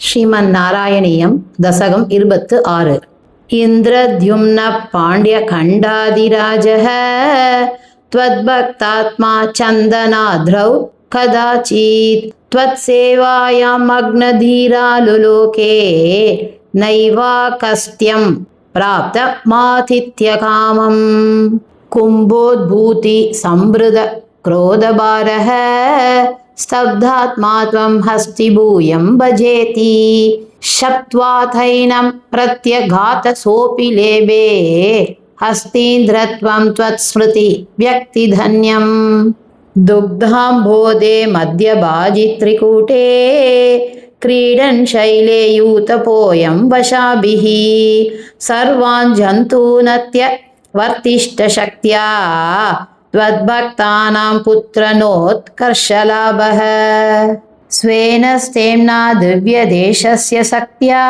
श्रीमन्नारायणीयं दशकं 26 इन्द्रद्युम्न पाण्ड्यखण्डादिराजः त्वद्भक्तात्मा चन्दनाद्रौ कदाचित् त्वत्सेवायां मग्नधीरालुलोके नैवाकस्त्यं प्राप्तमातिथ्यकामम् कुम्भोद्भूति संवृत क्रोधभारः स्तब्धात्मा त्वं हस्तिभूयं भजेति शप्त्वाथैनं प्रत्यघातसोऽपि लेभे हस्तीन्द्रत्वं त्वत्स्मृति व्यक्तिधन्यम् दुग्धाम्भोदे मध्यभाजित्रिकूटे क्रीडन् शैले यूतपोयं वशाभिः सर्वान् जन्तूनत्य वर्तिष्ठशक्त्या त्वद्भक्तानां पुत्रनोत्कर्षलाभः स्वेन स्तेम्ना दिव्यदेशस्य शक्त्या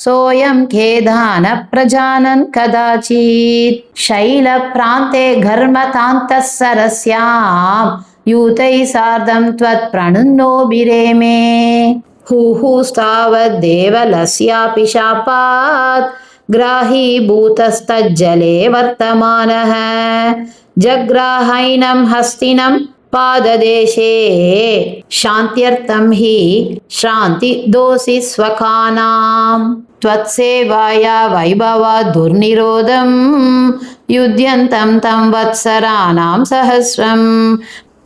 सोऽयं खेदान प्रजानन् कदाचित् शैलप्रान्ते घर्मतान्तः सरस्यां यूतैः सार्धं त्वत्प्रणुन्नोभिरेमे हुहुस्तावद्देवलस्यापि शापात् ग्राहीभूतस्तज्जले वर्तमानः जग्राहैनं हस्तिनं पाददेशे शान्त्यर्थं हि श्रान्तिदोषि स्वकानां त्वत्सेवाया वैभवात् दुर्निरोधं युध्यन्तं तं वत्सराणां सहस्रं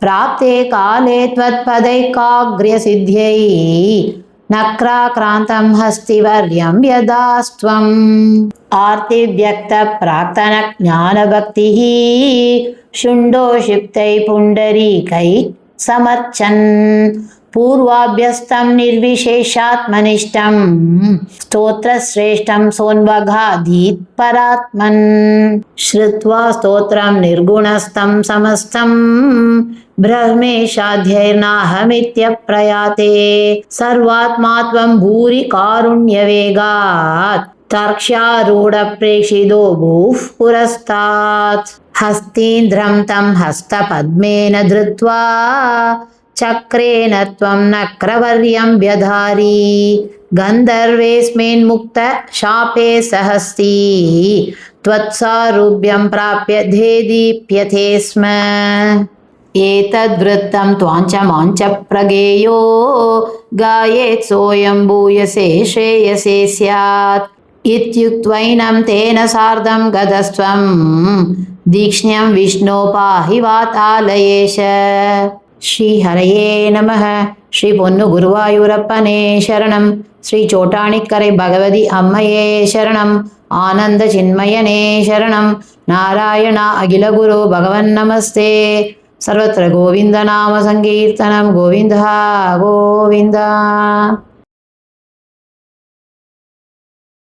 प्राप्ते काले त्वत्पदैकाग्र्यसिद्ध्यै नक्राक्रान्तं हस्तिवर्यं यदास्त्वम् आर्तिव्यक्तप्राक्तनज्ञानभक्तिः शुण्डोषिप्तैः पुण्डरीकैः समर्चन् पूर्वाभ्यस्तं निर्विशेषात्मनिष्ठं स्तोत्रश्रेष्ठं सोन्वघाधीत् परात्मन् श्रुत्वा स्तोत्रं निर्गुणस्थं समस्तं ब्रह्मेशाध्यैर्नाहमित्यप्रयाते सर्वात्मा त्वं भूरि कारुण्यवेगात् तर्क्ष्यारूढप्रेषितो भूः पुरस्तात् हस्तीन्द्रं तं हस्तपद्मेन धृत्वा चक्रेण त्वं नक्रवर्यं व्यधारी गन्धर्वेऽस्मिन्मुक्त शापे सहस्ती त्वत्सारूप्यं प्राप्य धेदीप्यते स्म एतद्वृत्तं त्वाञ्च माञ्च प्रगेयो गायेत् सोऽयं भूयसे श्रेयसे स्यात् इत्युक्त्वैनं तेन सार्धं गतस्त्वं दीक्ष्ण्यं विष्णो पाहि वातालयेश श्रीहरये नमः श्री पोन्नु गुरुवायूरप्पने शरणं श्री चोटानिक्करै भगवति अम्मये शरणं आनंद चिन्मयने शरणं नारायण अखिल गुरु भगवन्नमस्ते सर्वत्र गोविंद नाम संकीर्तनं गोविंद गोविंद।